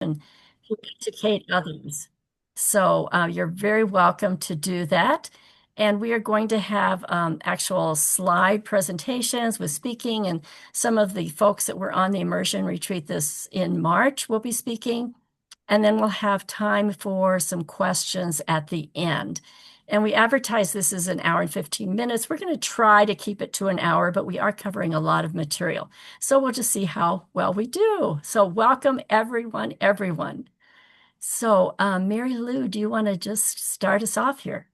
immersion to educate others. So you're very welcome to do that. And we are going to have actual slide presentations with speaking, and some of the folks that were on the immersion retreat this in March will be speaking. And then we'll have time for some questions at the end. And we advertise this as an hour and 15 minutes. We're going to try to keep it to an hour, but we are covering a lot of material. So we'll just see how well we do. So welcome everyone, everyone. So Mary Lou, do you want to just start us off here?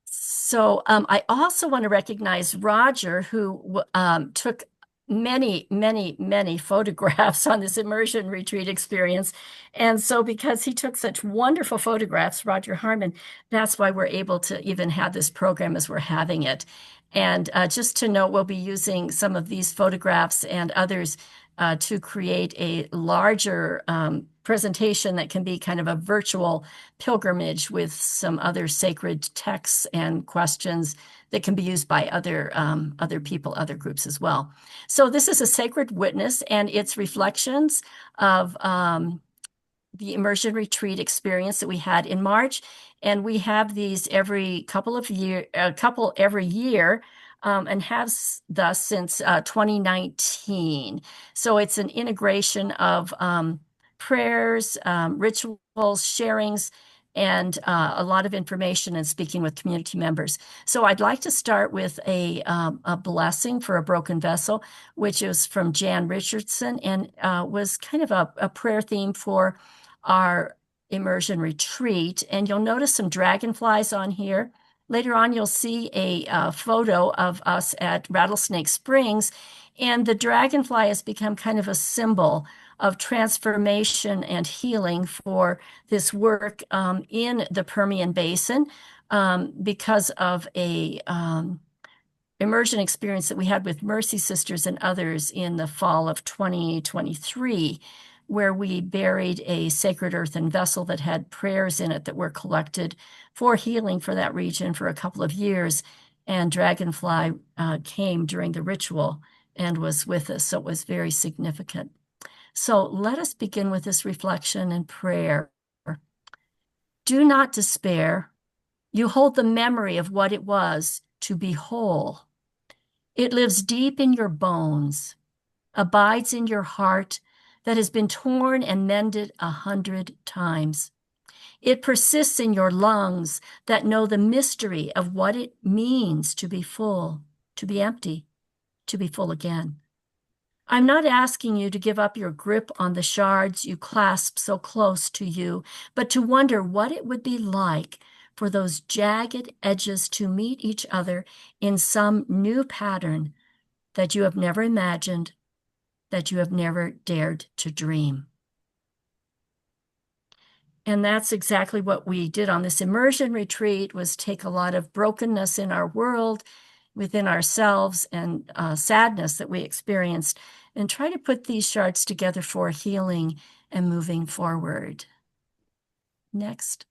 So I also want to recognize Roger, who took many, many, many photographs on this immersion retreat experience. And so because he took such wonderful photographs, Roger Harmon, that's why we're able to even have this program as we're having it. And just to note, we'll be using some of these photographs and others to create a larger presentation that can be kind of a virtual pilgrimage with some other sacred texts and questions that can be used by other people, other groups as well. So this is a sacred witness, and it's reflections of the immersion retreat experience that we had in March. And we have these every couple of year, a couple every year, and has thus since 2019. So it's an integration of prayers, rituals, sharings, and a lot of information and speaking with community members. So I'd like to start with a blessing for a broken vessel, which is from Jan Richardson, and was kind of a prayer theme for our immersion retreat. And you'll notice some dragonflies on here. Later on, you'll see a photo of us at Rattlesnake Springs, and the dragonfly has become kind of a symbol of transformation and healing for this work in the Permian Basin because of a immersion experience that we had with Mercy Sisters and others in the fall of 2023, where we buried a sacred earthen vessel that had prayers in it that were collected for healing for that region for a couple of years. And Dragonfly came during the ritual and was with us, so it was very significant. So let us begin with this reflection and prayer. Do not despair. You hold the memory of what it was to be whole. It lives deep in your bones, abides in your heart that has been torn and mended 100 times. It persists in your lungs that know the mystery of what it means to be full, to be empty, to be full again. I'm not asking you to give up your grip on the shards you clasp so close to you, but to wonder what it would be like for those jagged edges to meet each other in some new pattern that you have never imagined, that you have never dared to dream. And that's exactly what we did on this immersion retreat, was take a lot of brokenness in our world, within ourselves, and sadness that we experienced, and try to put these shards together for healing and moving forward. Next.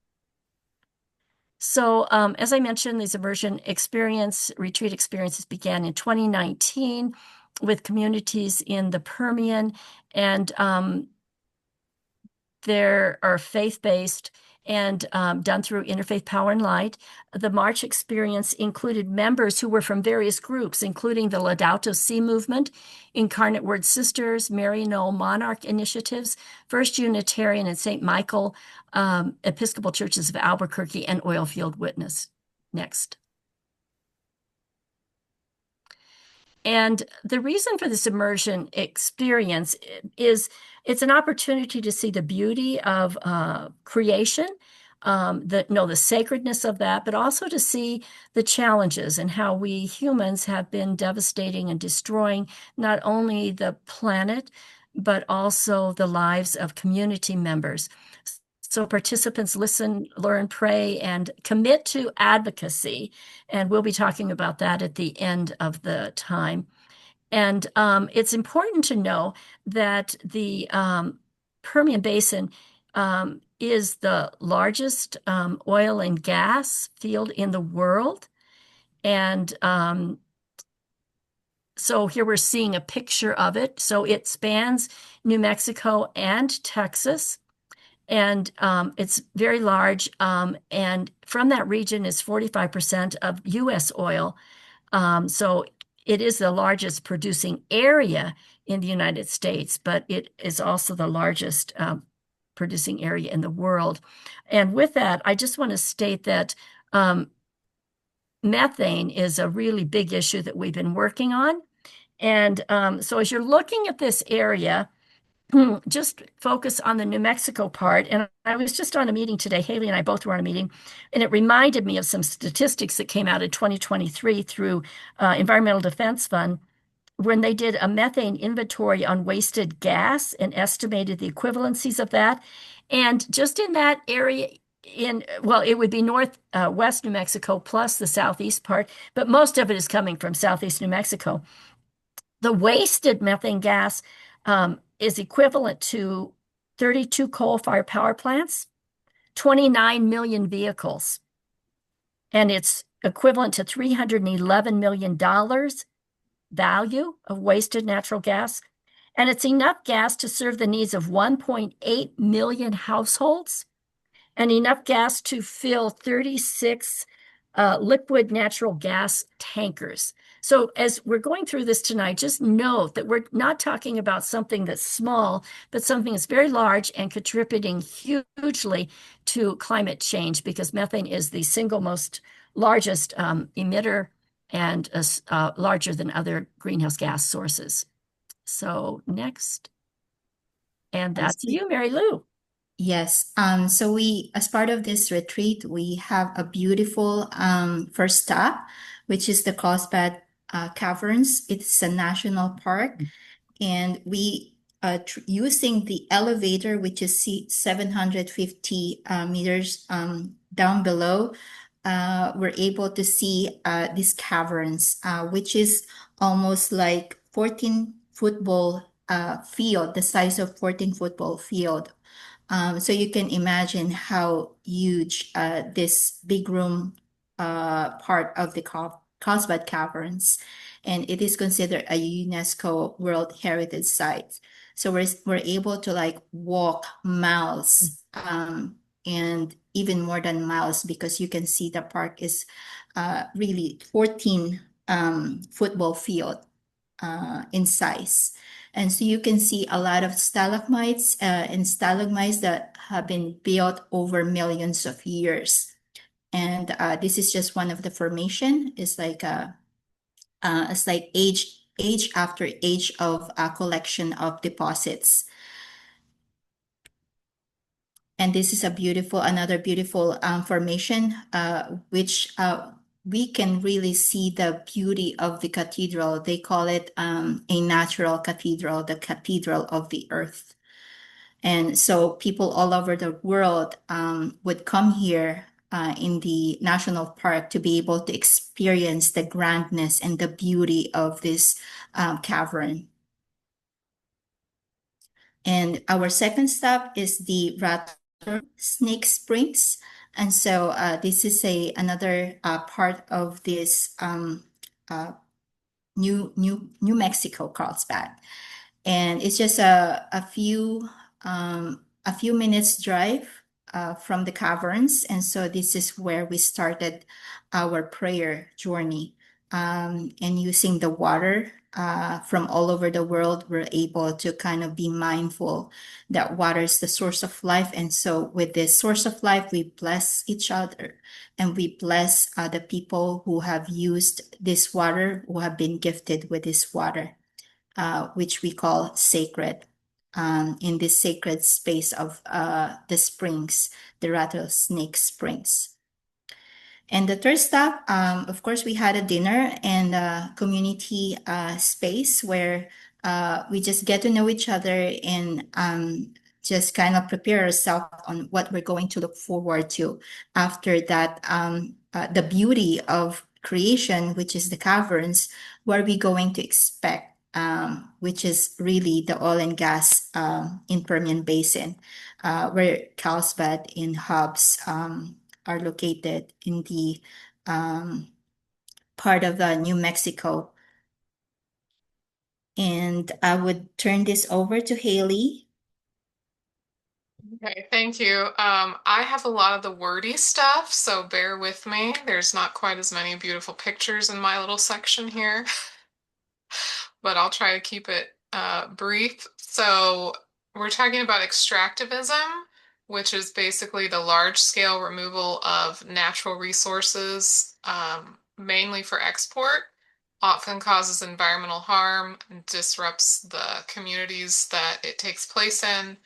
So as I mentioned, these immersion retreat experiences began in 2019 with communities in the Permian, and there are faith-based and done through Interfaith Power and Light. The March experience included members who were from various groups, including the Laudato Si movement, Incarnate Word Sisters, Maryknoll Monarch Initiatives, First Unitarian and St. Michael Episcopal Churches of Albuquerque, and Oilfield Witness. Next. And the reason for this immersion experience is it's an opportunity to see the beauty of creation, the sacredness of that, but also to see the challenges and how we humans have been devastating and destroying not only the planet, but also the lives of community members. So participants listen, learn, pray, and commit to advocacy. And we'll be talking about that at the end of the time. And it's important to know that the Permian Basin is the largest oil and gas field in the world. And so here we're seeing a picture of it. So it spans New Mexico and Texas, and it's very large. And from that region is 45% of U.S. oil. So it is the largest producing area in the United States, but it is also the largest producing area in the world. And with that, I just want to state that methane is a really big issue that we've been working on. And so as you're looking at this area, just focus on the New Mexico part. And I was just on a meeting today. Haley and I both were on a meeting, and it reminded me of some statistics that came out in 2023 through Environmental Defense Fund, when they did a methane inventory on wasted gas and estimated the equivalencies of that. And just in that area, well, it would be northwest New Mexico plus the southeast part, but most of it is coming from southeast New Mexico. The wasted methane gas is equivalent to 32 coal-fired power plants, 29 million vehicles, and it's equivalent to $311 million value of wasted natural gas. And it's enough gas to serve the needs of 1.8 million households and enough gas to fill 36 liquid natural gas tankers. So as we're going through this tonight, just note that we're not talking about something that's small, but something that's very large and contributing hugely to climate change, because methane is the single most largest emitter and larger than other greenhouse gas sources. So next, and that's you, Mary Lou. Yes. So as part of this retreat, we have a beautiful first stop, which is the Carlsbad Caverns. It's a national park, and we using the elevator, which is 750 meters down below. We're able to see these caverns, which is almost like 14 football field, the size of 14 football field. So you can imagine how huge this big room part of the Carlsbad Caverns, and it is considered a UNESCO World Heritage Site. So we're able to like walk miles, and even more than miles, because you can see the park is really 14 football field in size. And so you can see a lot of stalagmites and stalagmites that have been built over millions of years. And this is just one of the formation. It's like age after age of a collection of deposits. And this is another beautiful formation, which we can really see the beauty of the cathedral. They call it a natural cathedral, the cathedral of the earth. And so people all over the world would come here in the national park to be able to experience the grandness and the beauty of this cavern. And our second stop is the Rattlesnake Springs. And so this is another part of this New Mexico Carlsbad, and it's just a few minutes drive from the caverns. And so this is where we started our prayer journey, and using the water from all over the world, we're able to kind of be mindful that water is the source of life. And so with this source of life, we bless each other, and we bless the people who have used this water, who have been gifted with this water, which we call sacred, in this sacred space of the springs, the Rattlesnake Springs. And the third stop, of course, we had a dinner and a community space where we just get to know each other and just kind of prepare ourselves on what we're going to look forward to after that. The beauty of creation, which is the caverns, what are we going to expect which is really the oil and gas in Permian Basin, where Carlsbad and hubs are located in the um, part of New Mexico. And I would turn this over to Haley. Okay, thank you. I have a lot of the wordy stuff, so bear with me. There's not quite as many beautiful pictures in my little section here, but I'll try to keep it brief. So we're talking about extractivism, which is basically the large-scale removal of natural resources, mainly for export, often causes environmental harm and disrupts the communities that it takes place in.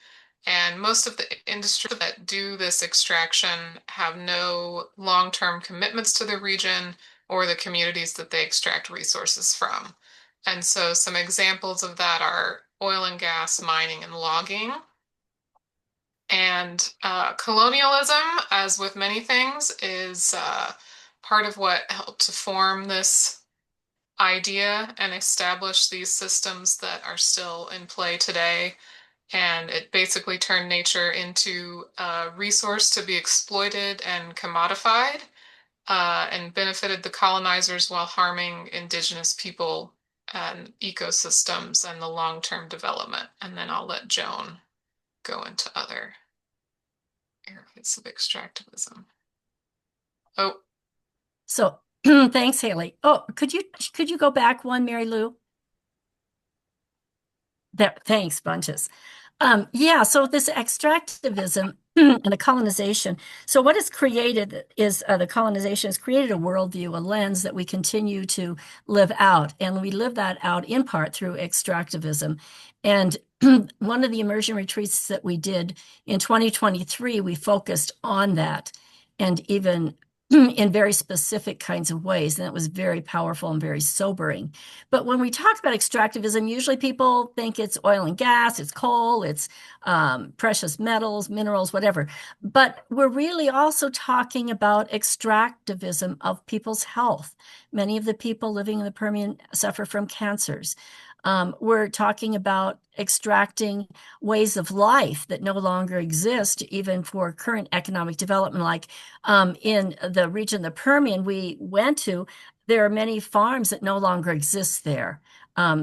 And most of the industries that do this extraction have no long-term commitments to the region or the communities that they extract resources from. And so some examples of that are oil and gas, mining, and logging. And colonialism, as with many things, is part of what helped to form this idea and establish these systems that are still in play today. And it basically turned nature into a resource to be exploited and commodified, and benefited the colonizers while harming indigenous people and ecosystems and the long-term development. And then I'll let Joan go into other areas of extractivism. Oh, So thanks, Haley. Oh, could you go back one, Mary Lou? Thanks, bunches. Yeah, so this extractivism and the colonization. So what is created is the colonization has created a worldview, a lens that we continue to live out, and we live that out in part through extractivism. And one of the immersion retreats that we did in 2023, we focused on that, and even in very specific kinds of ways, and it was very powerful and very sobering. But when we talk about extractivism, usually people think it's oil and gas, it's coal, it's precious metals, minerals, whatever. But we're really also talking about extractivism of people's health. Many of the people living in the Permian suffer from cancers. We're talking about extracting ways of life that no longer exist, even for current economic development. Like in the region, the Permian we went to, there are many farms that no longer exist there.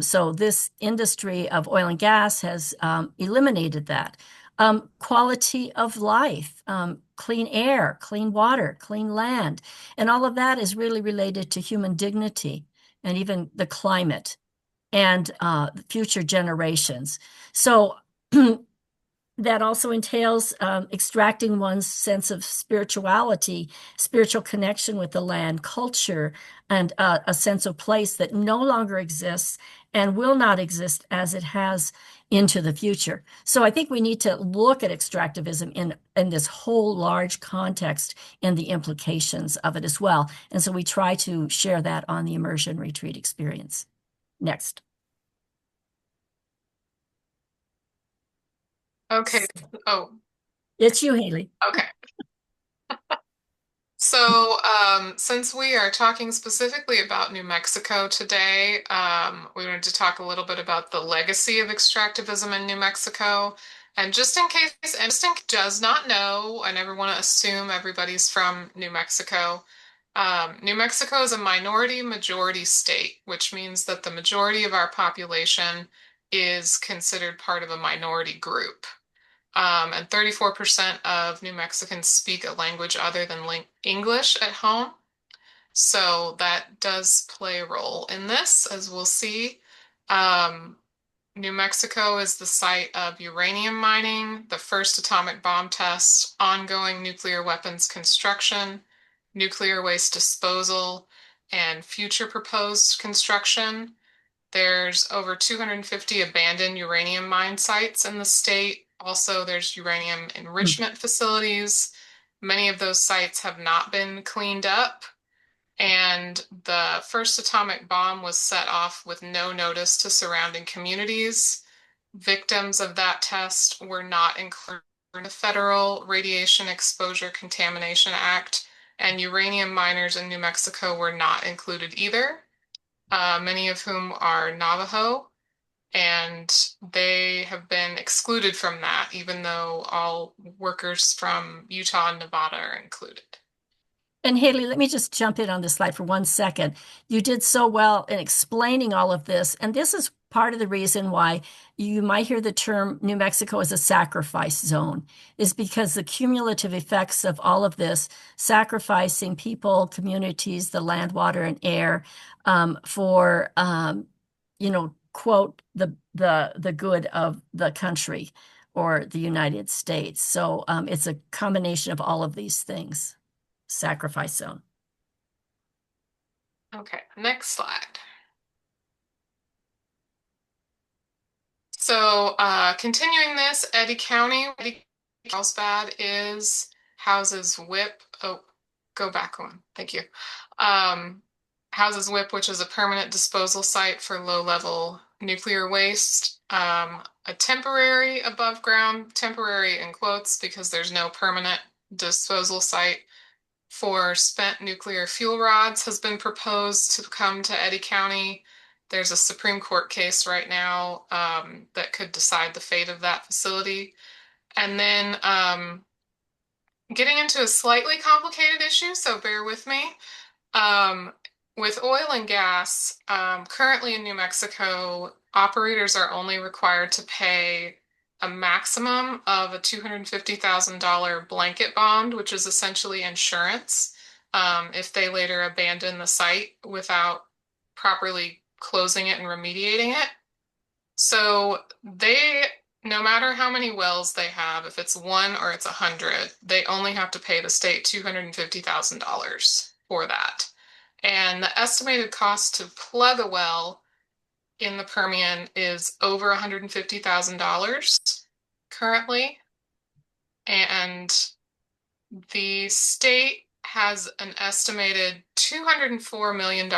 So this industry of oil and gas has eliminated that. Quality of life, clean air, clean water, clean land, and all of that is really related to human dignity and even the climate and future generations. So that also entails extracting one's sense of spirituality, spiritual connection with the land, culture, and a sense of place that no longer exists and will not exist as it has into the future. So I think we need to look at extractivism in this whole large context and the implications of it as well. And so we try to share that on the immersion retreat experience. Next. okay. Oh, It's you, Haley. okay. So, since we are talking specifically about New Mexico today, we wanted to talk a little bit about the legacy of extractivism in New Mexico. And just in case anyone does not know, I never want to assume everybody's from New Mexico. New Mexico is a minority majority state, which means that the majority of our population is considered part of a minority group. And 34% of New Mexicans speak a language other than English at home. So that does play a role in this, as we'll see. Um, New Mexico is the site of uranium mining, the first atomic bomb test, ongoing nuclear weapons construction, nuclear waste disposal, and future proposed construction. There's over 250 abandoned uranium mine sites in the state. Also, there's uranium enrichment facilities. Many of those sites have not been cleaned up. And the first atomic bomb was set off with no notice to surrounding communities. Victims of that test were not included in the Federal Radiation Exposure Contamination Act, and uranium miners in New Mexico were not included either, many of whom are Navajo. and they have been excluded from that, even though all workers from Utah and Nevada are included. And Haley, let me just jump in on this slide for 1 second. You did so well in explaining all of this, and this is part of the reason why you might hear the term New Mexico as a sacrifice zone, is because the cumulative effects of all of this, sacrificing people, communities, the land, water, and air, for quote the good of the country or the United States. So it's a combination of all of these things. Sacrifice zone. Okay, next slide. So continuing this, Eddy Carlsbad houses WIP. Oh, go back one. Thank you. Houses WIP, which is a permanent disposal site for low-level nuclear waste. A temporary above ground, temporary in quotes, because there's no permanent disposal site for spent nuclear fuel rods has been proposed to come to Eddy County. There's a Supreme Court case right now that could decide the fate of that facility. And then getting into a slightly complicated issue, so bear with me. With oil and gas, currently in New Mexico, operators are only required to pay a maximum of a $250,000 blanket bond, which is essentially insurance, if they later abandon the site without properly closing it and remediating it. So no matter how many wells they have, if it's one or it's 100, they only have to pay the state $250,000 for that. And the estimated cost to plug a well in the Permian is over $150,000 currently. And the state has an estimated $204 million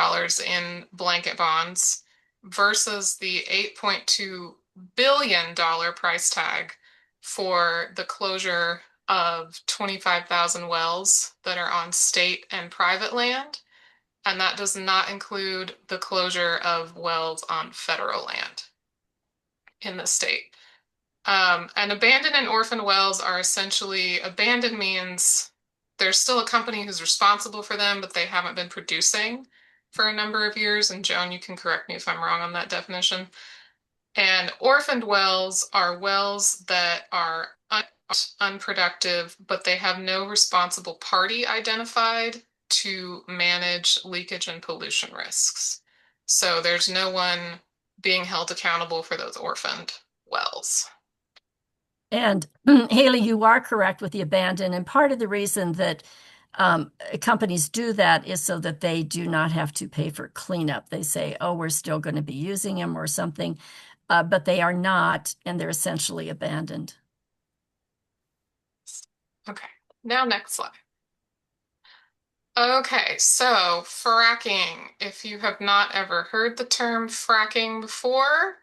in blanket bonds versus the $8.2 billion price tag for the closure of 25,000 wells that are on state and private land. And that does not include the closure of wells on federal land in the state. And abandoned and orphaned wells are essentially, abandoned means there's still a company who's responsible for them, but they haven't been producing for a number of years. And Joan, you can correct me if I'm wrong on that definition. And orphaned wells are wells that are unproductive, but they have no responsible party identified to manage leakage and pollution risks. So there's no one being held accountable for those orphaned wells. And Haley, you are correct with the abandon. And part of the reason that companies do that is so that they do not have to pay for cleanup. They say, oh, we're still going to be using them or something, but they are not, and they're essentially abandoned. Okay, now next slide. Okay, so fracking. If you have not ever heard the term fracking before,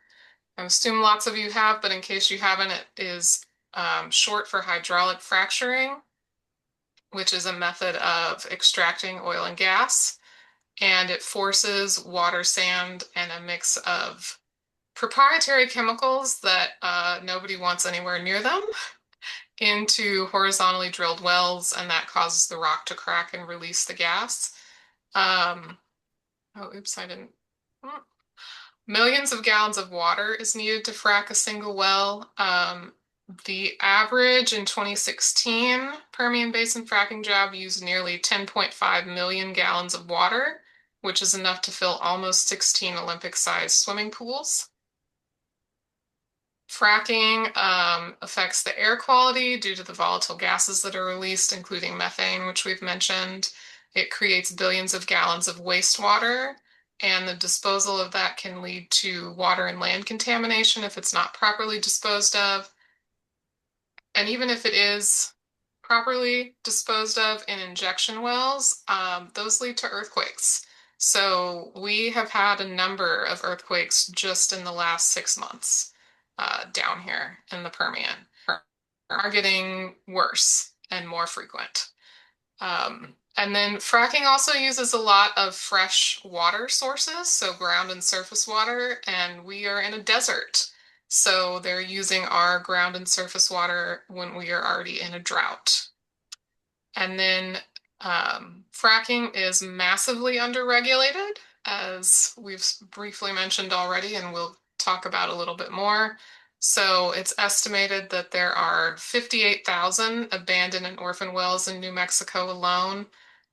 I assume lots of you have, but in case you haven't, it is short for hydraulic fracturing, which is a method of extracting oil and gas. And it forces water, sand, and a mix of proprietary chemicals that nobody wants anywhere near them into horizontally drilled wells, and that causes the rock to crack and release the gas. Oh, oops, I didn't. Millions of gallons of water is needed to frack a single well. The average in 2016 Permian Basin fracking job used nearly 10.5 million gallons of water, which is enough to fill almost 16 Olympic-sized swimming pools. Fracking affects the air quality due to the volatile gases that are released, including methane, which we've mentioned. It creates billions of gallons of wastewater, and the disposal of that can lead to water and land contamination if it's not properly disposed of. And even if it is properly disposed of in injection wells, those lead to earthquakes. So we have had a number of earthquakes just in the last 6 months down here in the Permian. Are getting worse and more frequent. And then fracking also uses a lot of fresh water sources, so ground and surface water, and we are in a desert. So they're using our ground and surface water when we are already in a drought. And then fracking is massively underregulated, as we've briefly mentioned already, and we'll talk about a little bit more. So it's estimated that there are 58,000 abandoned and orphan wells in New Mexico alone,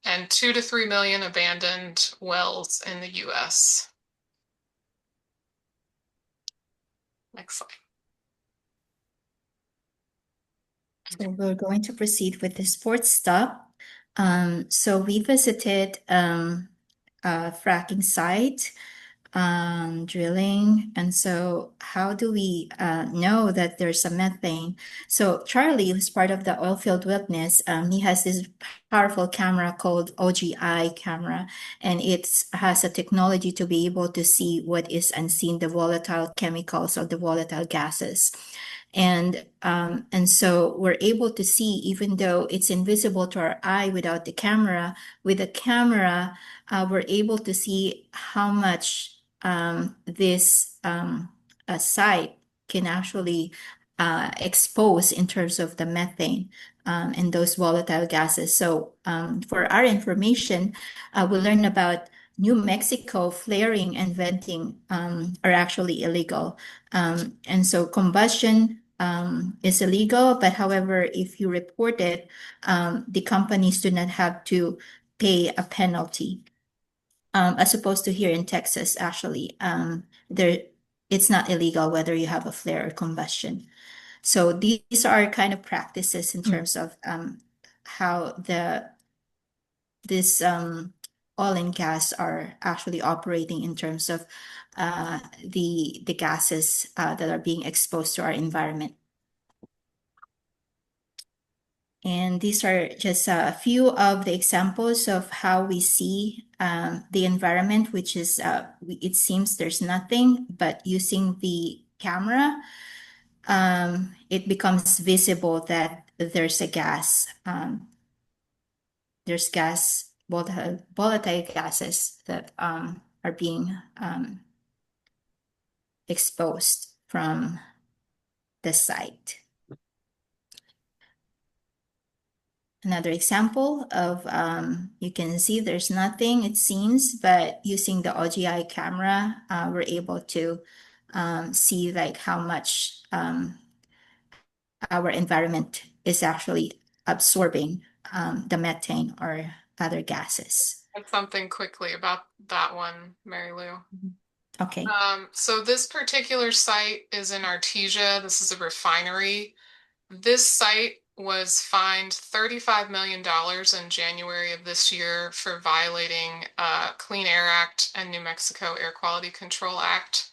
and 2 to 3 million abandoned wells in the US. Next slide. So we're going to proceed with the sports stuff. So we visited a fracking site, drilling. And so how do we know that there's a methane? So Charlie, who's part of the oilfield witness, he has this powerful camera called OGI camera, and it has a technology to be able to see what is unseen, the volatile chemicals or the volatile gases. And so we're able to see, even though it's invisible to our eye without the camera, with the camera, we're able to see how much this site can actually expose in terms of the methane and those volatile gases. So for our information, we learned about New Mexico flaring and venting are actually illegal. And so combustion is illegal, but however, if you report it, the companies do not have to pay a penalty. As opposed to here in Texas, actually, there it's not illegal whether you have a flare or combustion. So these are kind of practices in terms of how this oil and gas are actually operating in terms of the gases that are being exposed to our environment. And these are just a few of the examples of how we see the environment, which is, it seems there's nothing, but using the camera, it becomes visible that there's a gas. There's gas, volatile gases that are being exposed from the site. Another example of, you can see there's nothing, it seems, but using the OGI camera, we're able to see like how much our environment is actually absorbing the methane or other gases. And something quickly about that one, Mary Lou. Okay. So this particular site is in Artesia. This is a refinery. This site was fined $35 million in January of this year for violating Clean Air Act and New Mexico Air Quality Control Act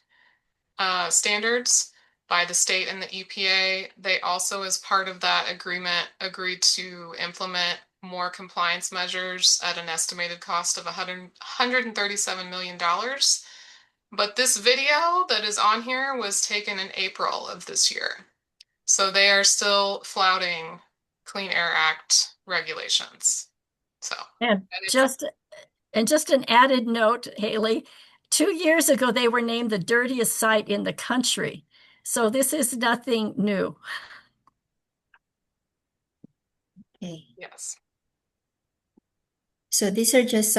standards by the state and the EPA. They also, as part of that agreement, agreed to implement more compliance measures at an estimated cost of $137 million. But this video that is on here was taken in April of this year. So they are still flouting Clean Air Act regulations. So, And just an added note, Haley, 2 years ago they were named the dirtiest site in the country. So this is nothing new. Okay. yes. So these are just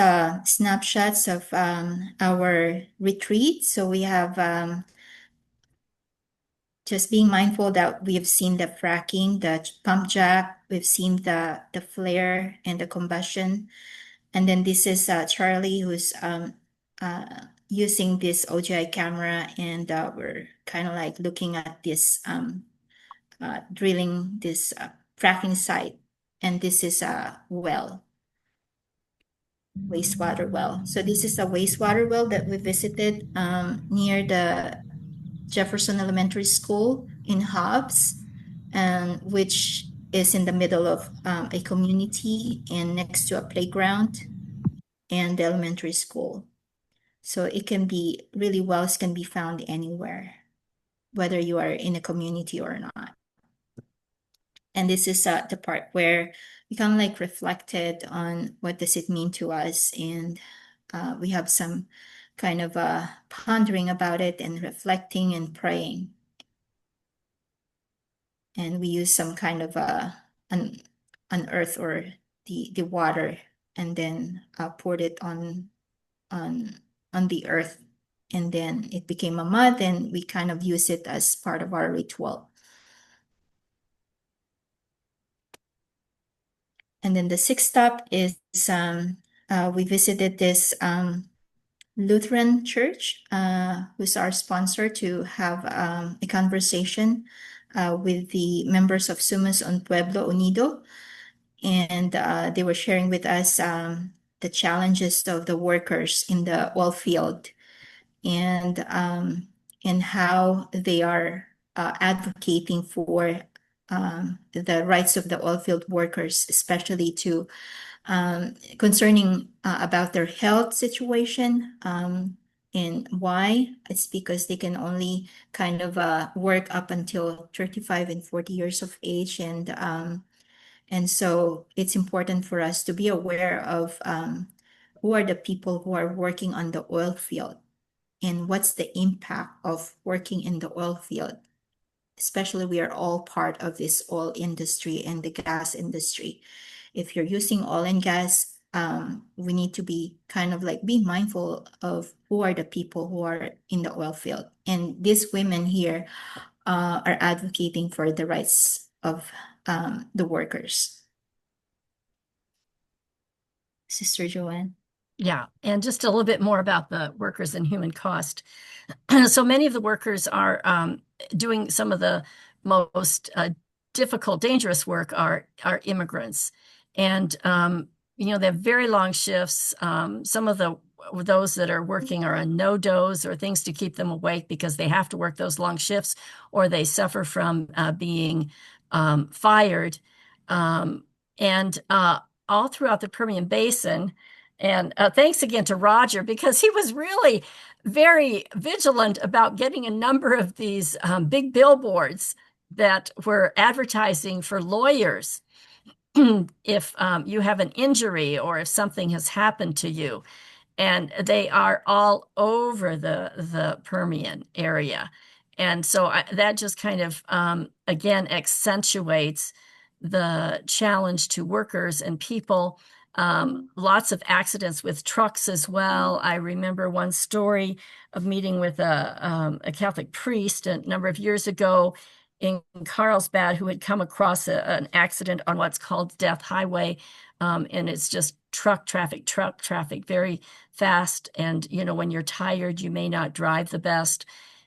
snapshots of our retreat. So we have just being mindful that we have seen the fracking, the pump jack, we've seen the flare and the combustion. And then this is Charlie, who's using this OGI camera, and we're kind of like looking at this drilling this fracking site. And this is a well, wastewater well. So this is a wastewater well that we visited near the Jefferson Elementary School in Hobbs, and which is in the middle of a community and next to a playground and the elementary school. So it can be really, wells can be found anywhere, whether you are in a community or not. And this is the part where we kind of like reflected on what does it mean to us, and we have some kind of pondering about it and reflecting and praying. And we use some kind of an earth or the water, and then poured it on on the earth, and then it became a mud, and we kind of use it as part of our ritual. And then the sixth stop is we visited this Lutheran church, who's our sponsor, to have a conversation with the members of Sumas on Pueblo Unido. And they were sharing with us the challenges of the workers in the oil field, and how they are advocating for the rights of the oil field workers, especially to concerning about their health situation. And why? It's because they can only kind of work up until 35 and 40 years of age. And so it's important for us to be aware of who are the people who are working on the oil field, and what's the impact of working in the oil field. Especially, we are all part of this oil industry and the gas industry. If you're using oil and gas, we need to be kind of like be mindful of who are the people who are in the oil field. And these women here are advocating for the rights of the workers. Sister Joanne. Yeah, and just a little bit more about the workers and human cost. So many of the workers are doing some of the most difficult, dangerous work are immigrants, and they have very long shifts. Some of those that are working are on no-dos or things to keep them awake because they have to work those long shifts, or they suffer from being fired, and all throughout the Permian Basin. And thanks again to Roger, because he was really very vigilant about getting a number of these big billboards that were advertising for lawyers if you have an injury or if something has happened to you. And they are all over the Permian area. And so that just kind of, again, accentuates the challenge to workers and people. Lots of accidents with trucks as well. I remember one story of meeting with a Catholic priest a number of years ago in Carlsbad, who had come across an accident on what's called Death Highway. And it's just truck traffic, very fast. And, when you're tired, you may not drive the best.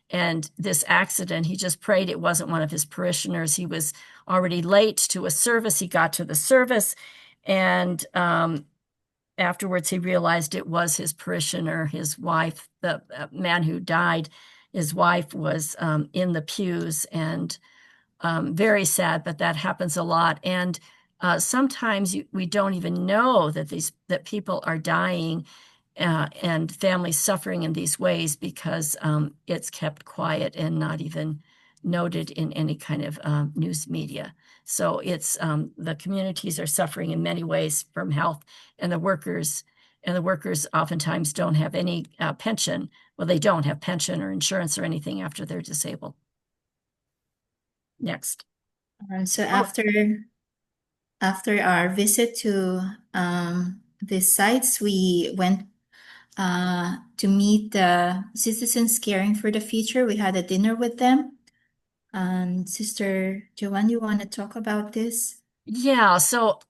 And this accident, he just prayed it wasn't one of his parishioners. He was already late to a service. He got to the service, and afterwards he realized it was his parishioner, his wife, the man who died. His wife was in the pews, and very sad, but that happens a lot. And sometimes we don't even know that people are dying and families suffering in these ways because it's kept quiet and not even noted in any kind of news media. So it's the communities are suffering in many ways from health, and the workers oftentimes don't have any pension. Well, they don't have pension or insurance or anything after they're disabled. Next. So after our visit to these sites, we went to meet the citizens caring for the future. We had a dinner with them. Sister Joanne, you want to talk about this? Yeah, so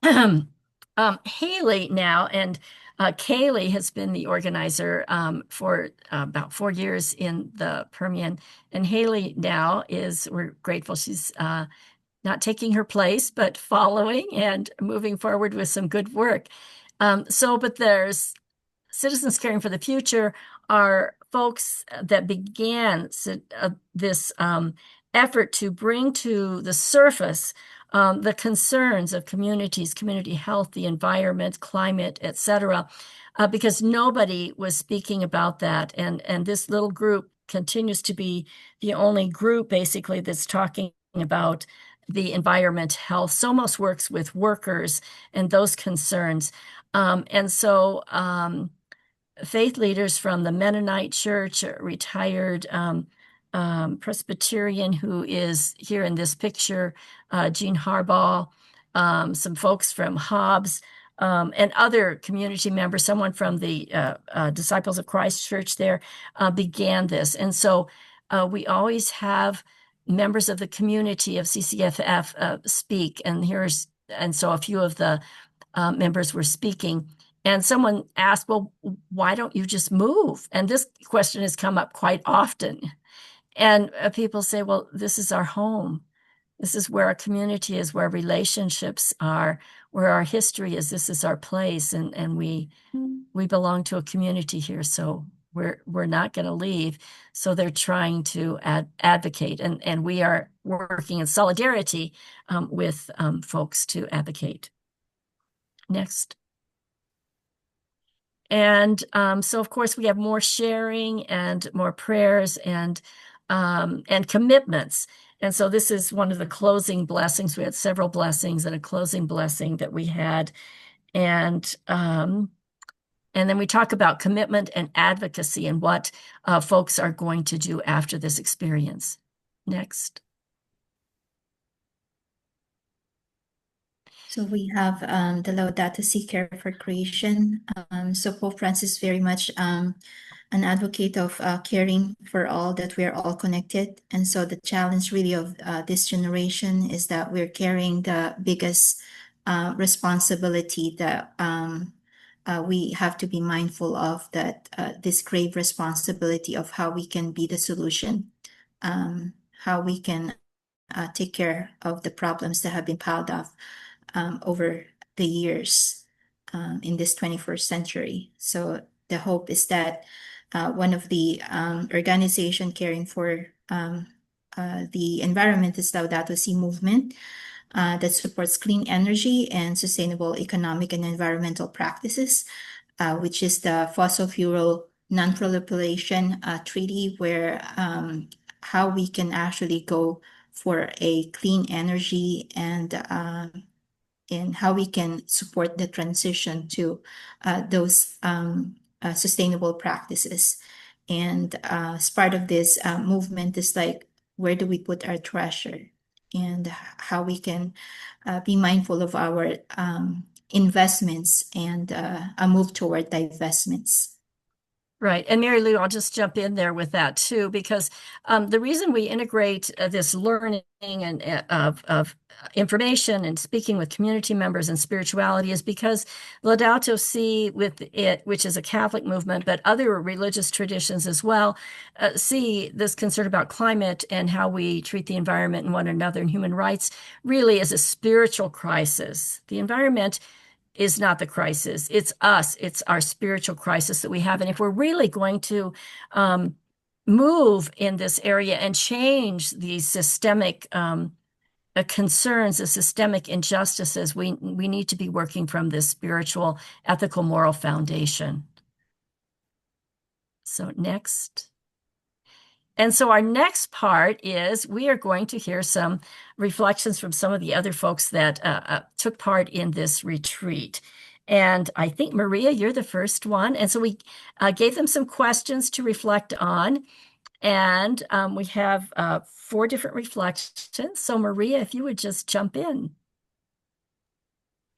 Haley now, and Kaylee has been the organizer for about 4 years in the Permian. And Haley now we're grateful she's not taking her place, but following and moving forward with some good work. But there's Citizens Caring for the Future are folks that began this effort to bring to the surface the concerns of communities, community health, the environment, climate, etc., because nobody was speaking about that. And this little group continues to be the only group basically that's talking about the environment health. Somos works with workers and those concerns. And so faith leaders from the Mennonite Church, a retired Presbyterian who is here in this picture, Jean Harbaugh, some folks from Hobbs, and other community members, someone from the Disciples of Christ Church there, began this. And so we always have members of the community of CCFF speak, and so a few of the members were speaking. And someone asked, well, why don't you just move? And this question has come up quite often. And people say, well, this is our home. This is where our community is, where relationships are, where our history is. This is our place. And we belong to a community here. So we're not going to leave. So they're trying to advocate. And we are working in solidarity with folks to advocate. Next. And so, of course, we have more sharing and more prayers and commitments. And so this is one of the closing blessings. We had several blessings and a closing blessing that we had. And then we talk about commitment and advocacy and what folks are going to do after this experience. Next. So we have the Laudato Si Care for Creation. So Pope Francis is very much an advocate of caring for all, that we are all connected. And so the challenge really of this generation is that we're carrying the biggest responsibility that we have to be mindful of, that this grave responsibility of how we can be the solution, how we can take care of the problems that have been piled up over the years in this 21st century. So the hope is that one of the organization caring for the environment is Laudato Si movement that supports clean energy and sustainable economic and environmental practices, which is the fossil fuel non-proliferation treaty, where how we can actually go for a clean energy and how we can support the transition to those sustainable practices. And as part of this movement is like, where do we put our treasure, and how we can be mindful of our investments and a move toward divestments. Right. And Mary Lou, I'll just jump in there with that too, because the reason we integrate this learning and of information and speaking with community members and spirituality is because Laudato Si, with it, which is a Catholic movement, but other religious traditions as well, see this concern about climate and how we treat the environment and one another and human rights really as a spiritual crisis. The environment is not the crisis. It's us. It's our spiritual crisis that we have. And if we're really going to move in this area and change these systemic concerns, the systemic injustices, we need to be working from this spiritual, ethical, moral foundation. So next. And so our next part is we are going to hear some reflections from some of the other folks that took part in this retreat. And I think, Maria, you're the first one. And so we gave them some questions to reflect on. And we have 4 different reflections. So Maria, if you would just jump in.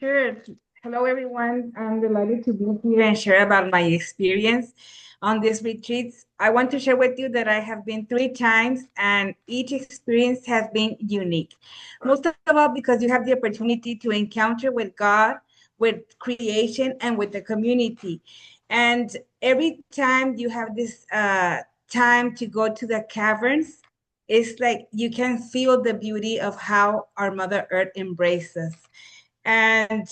Sure. Hello, everyone. I'm delighted to be here and share about my experience on these retreats. I want to share with you that I have been 3 times, and each experience has been unique. Most of all because you have the opportunity to encounter with God, with creation, and with the community. And every time you have this time to go to the caverns, it's like you can feel the beauty of how our Mother Earth embraces. And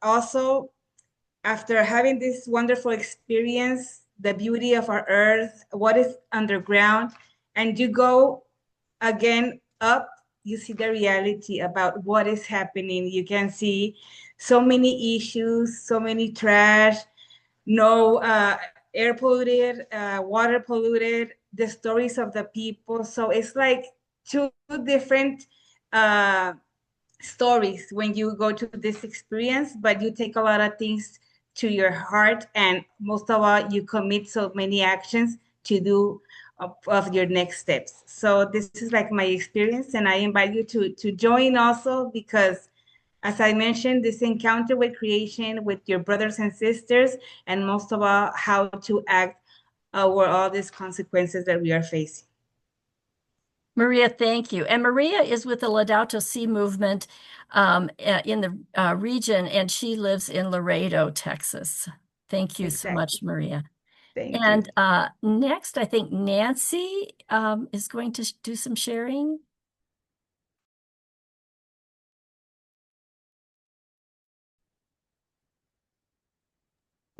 also, after having this wonderful experience, the beauty of our earth, what is underground, and you go again up, you see the reality about what is happening. You can see so many issues, so many trash, no air polluted, water polluted, the stories of the people. So it's like 2 different uh, stories when you go to this experience, but you take a lot of things to your heart, and most of all, you commit so many actions to do of your next steps. So this is like my experience, and I invite you to join also, because as I mentioned, this encounter with creation, with your brothers and sisters, and most of all, how to act over all these consequences that we are facing. Maria, thank you. And Maria is with the Laudato Si movement in the region, and she lives in Laredo, Texas. Thank you so Exactly. much, Maria. Thank you. And next, I think Nancy is going to do some sharing.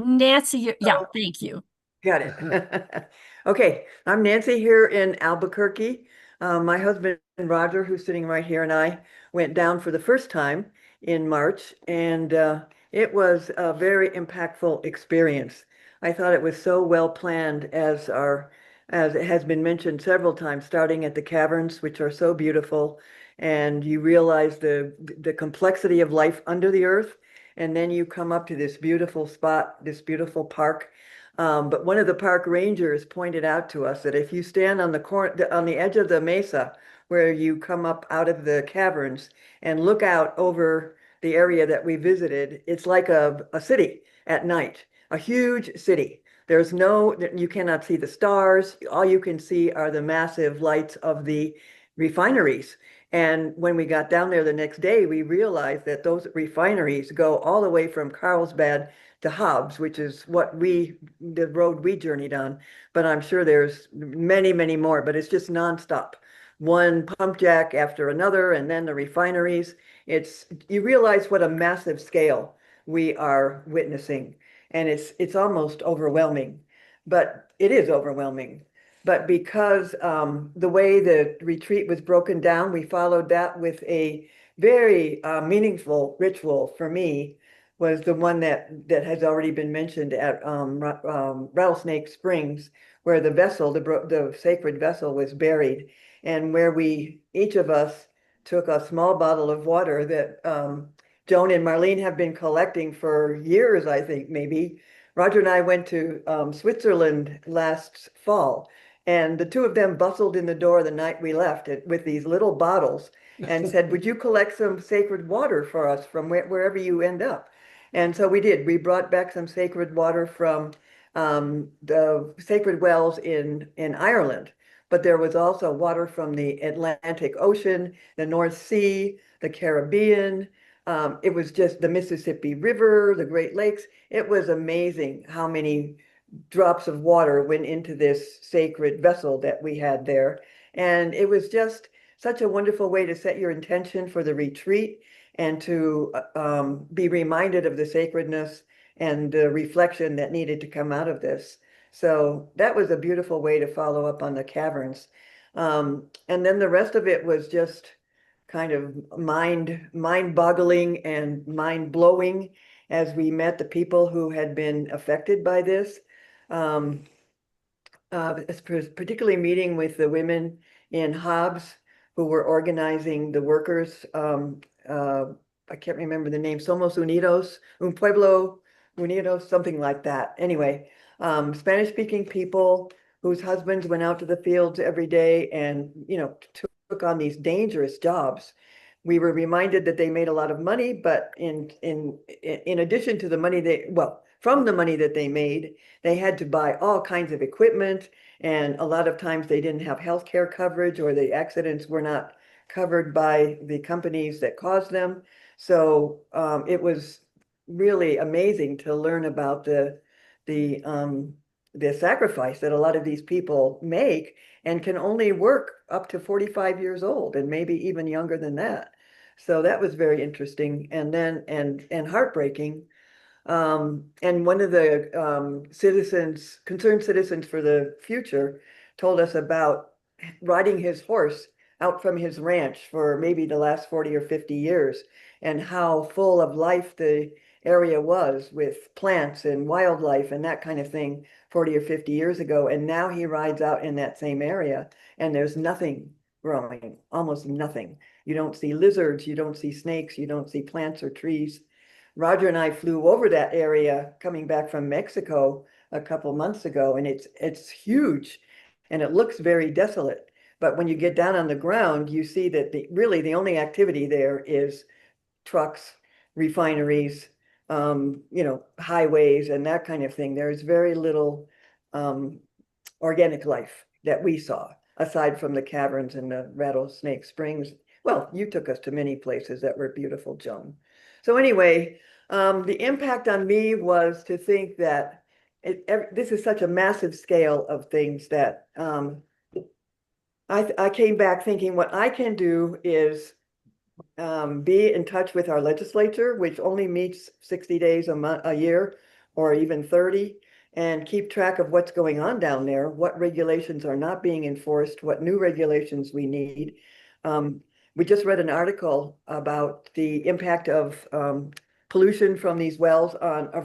Nancy, yeah, thank you. Got it. Okay, I'm Nancy here in Albuquerque. My husband Roger, who's sitting right here, and I went down for the first time in March, and it was a very impactful experience. I thought it was so well planned, as it has been mentioned several times, starting at the caverns, which are so beautiful, and you realize the complexity of life under the earth, and then you come up to this beautiful spot, this beautiful park. But one of the park rangers pointed out to us that if you stand on the edge of the mesa where you come up out of the caverns and look out over the area that we visited, it's like a city at night, a huge city. You cannot see the stars. All you can see are the massive lights of the refineries. And when we got down there the next day, we realized that those refineries go all the way from Carlsbad to Hobbs, which is the road we journeyed on. But I'm sure there's many, many more, but it's just nonstop. One pump jack after another, and then the refineries. You realize what a massive scale we are witnessing, and it's almost overwhelming, but it is overwhelming. But because the way the retreat was broken down, we followed that with a very meaningful ritual for me was the one that has already been mentioned at Rattlesnake Springs, where the sacred vessel was buried, and where each of us took a small bottle of water that Joan and Marlene have been collecting for years, I think maybe. Roger and I went to Switzerland last fall, and the two of them bustled in the door the night we left with these little bottles and said, "Would you collect some sacred water for us from wherever you end up?" And so we did. We brought back some sacred water from the sacred wells in Ireland, but there was also water from the Atlantic Ocean, the North Sea, the Caribbean. It was just the Mississippi River, the Great Lakes. It was amazing how many drops of water went into this sacred vessel that we had there. And it was just such a wonderful way to set your intention for the retreat and to be reminded of the sacredness and the reflection that needed to come out of this. So that was a beautiful way to follow up on the caverns. And then the rest of it was just kind of mind-boggling and mind-blowing as we met the people who had been affected by this. Um, Particularly meeting with the women in Hobbs who were organizing the workers. I can't remember the name, Somos Unidos, Un Pueblo Unidos, something like that. Anyway, Spanish-speaking people whose husbands went out to the fields every day and, took on these dangerous jobs. We were reminded that they made a lot of money, but in addition to the money from the money that they made, they had to buy all kinds of equipment, and a lot of times they didn't have health care coverage, or the accidents were not covered by the companies that caused them. So it was really amazing to learn about the sacrifice that a lot of these people make and can only work up to 45 years old and maybe even younger than that. So that was very interesting and heartbreaking. And one of the concerned citizens for the future, told us about riding his horse out from his ranch for maybe the last 40 or 50 years and how full of life the area was with plants and wildlife and that kind of thing 40 or 50 years ago. And now he rides out in that same area and there's nothing growing, almost nothing. You don't see lizards, you don't see snakes, you don't see plants or trees. Roger and I flew over that area coming back from Mexico a couple months ago, and it's huge and it looks very desolate. But when you get down on the ground, you see that really the only activity there is trucks, refineries, highways and that kind of thing. There's very little organic life that we saw, aside from the caverns and the Rattlesnake Springs. Well, you took us to many places that were beautiful, Joan. So anyway, the impact on me was to think that this is such a massive scale of things that I came back thinking what I can do is be in touch with our legislature, which only meets 60 days a year or even 30, and keep track of what's going on down there, what regulations are not being enforced, what new regulations we need. We just read an article about the impact of pollution from these wells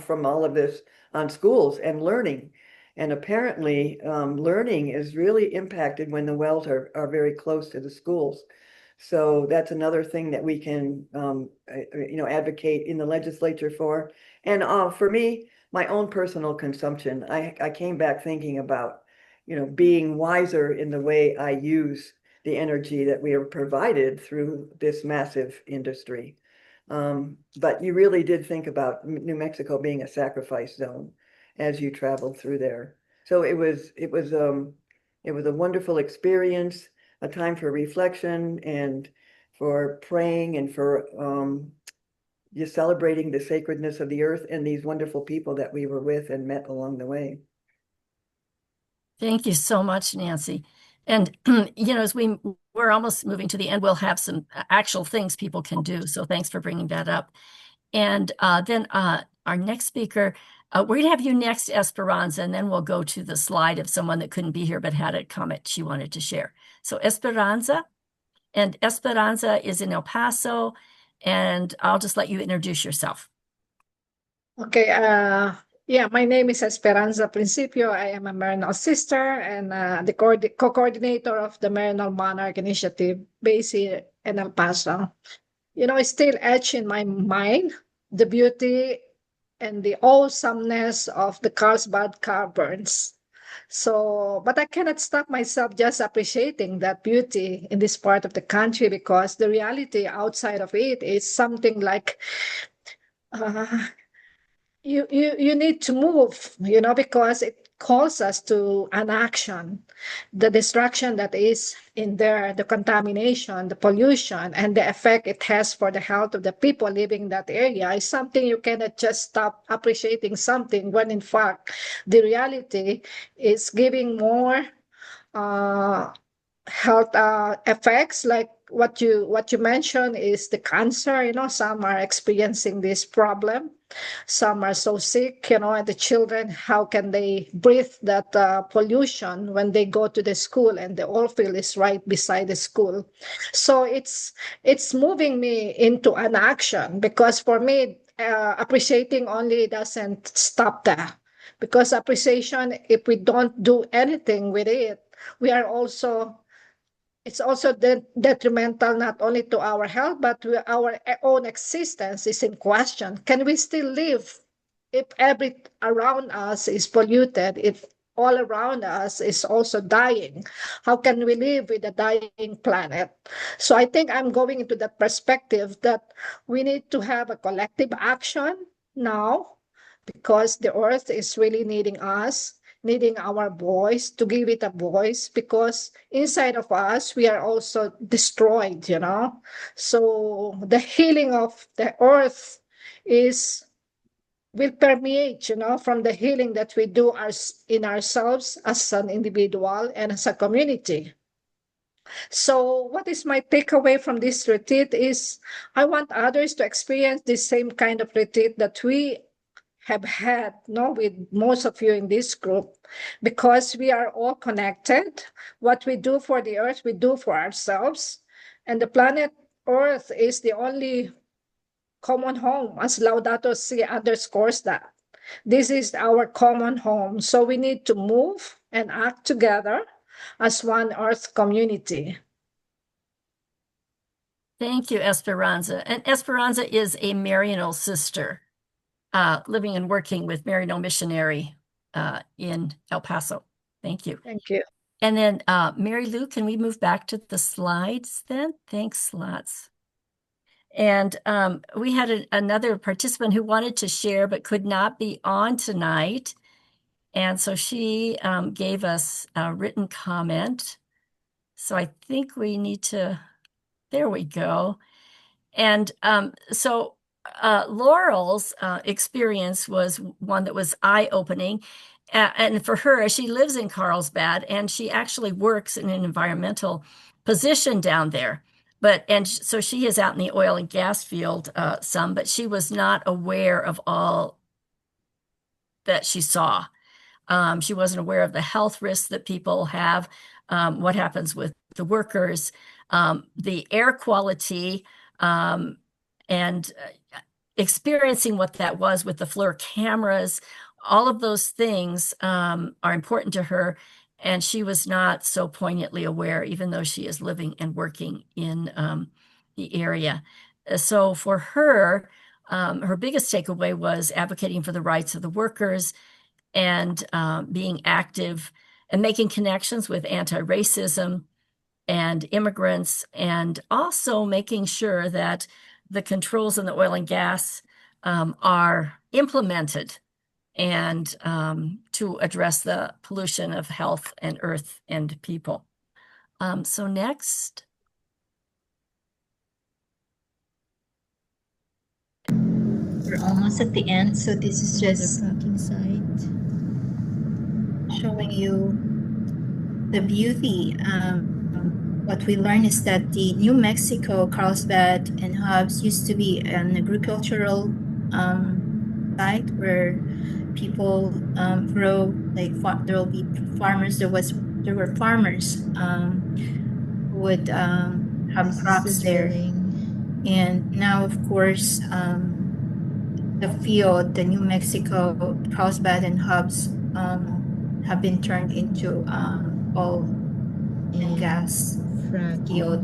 from all of this on schools and learning. And apparently learning is really impacted when the wells are very close to the schools. So that's another thing that we can, advocate in the legislature for. And for me, my own personal consumption, I came back thinking about, being wiser in the way I use the energy that we are provided through this massive industry. But you really did think about New Mexico being a sacrifice zone as you traveled through there. So it was a wonderful experience, a time for reflection and for praying and for just celebrating the sacredness of the earth and these wonderful people that we were with and met along the way. Thank you so much, Nancy. And, as we're almost moving to the end, we'll have some actual things people can do. So thanks for bringing that up. And then our next speaker, we're going to have you next, Esperanza, and then we'll go to the slide of someone that couldn't be here but had a comment she wanted to share. So Esperanza is in El Paso, and I'll just let you introduce yourself. Okay, yeah, my name is Esperanza Principio. I am a Marinal sister and the co-coordinator of the Marinal Monarch Initiative based in El Paso. It's still etched in my mind, the beauty and the awesomeness of the Carlsbad Caverns. So, but I cannot stop myself just appreciating that beauty in this part of the country, because the reality outside of it is something like you need to move, because it calls us to an action. The destruction that is in there, the contamination, the pollution, and the effect it has for the health of the people living in that area is something you cannot just stop appreciating something when in fact the reality is giving more health effects, like what you mentioned is the cancer. Some are experiencing this problem. Some are so sick, and the children, how can they breathe that pollution when they go to the school and the oil field is right beside the school? So it's moving me into an action, because for me, appreciating only doesn't stop there. Because appreciation, if we don't do anything with it, it's also detrimental not only to our health, but our own existence is in question. Can we still live if every around us is polluted, if all around us is also dying? How can we live with a dying planet? So I think I'm going into that perspective that we need to have a collective action now, because the earth is really needing us, needing our voice, to give it a voice, because inside of us, we are also destroyed, So the healing of the earth will permeate, from the healing that we do in ourselves as an individual and as a community. So what is my takeaway from this retreat is I want others to experience the same kind of retreat that we have had, with most of you in this group, because we are all connected. What we do for the earth, we do for ourselves. And the planet Earth is the only common home, as Laudato Si underscores that. This is our common home. So we need to move and act together as one Earth community. Thank you, Esperanza. And Esperanza is a Maryknoll sister, living and working with Maryknoll Missionary in El Paso. Thank you. Thank you. And then Mary Lou, can we move back to the slides then? Thanks lots. And we had another participant who wanted to share but could not be on tonight. And so she gave us a written comment. So I think we need to, there we go. And so Laurel's experience was one that was eye-opening. And for her, she lives in Carlsbad and she actually works in an environmental position down there. So she is out in the oil and gas field some, but she was not aware of all that she saw. She wasn't aware of the health risks that people have, what happens with the workers, the air quality, and experiencing what that was with the FLIR cameras. All of those things are important to her, and she was not so poignantly aware, even though she is living and working in the area. So for her, her biggest takeaway was advocating for the rights of the workers and being active and making connections with anti-racism and immigrants, and also making sure that the controls in the oil and gas are implemented and to address the pollution of health and earth and people. So next. We're almost at the end, so this is just fracking site. showing you the beauty. What we learned is that the New Mexico, Carlsbad, and Hobbs used to be an agricultural site where people grow, like there will be farmers. There were farmers who would have crops there, and now, of course, the field, the New Mexico, Carlsbad, and Hobbs have been turned into oil and gas field.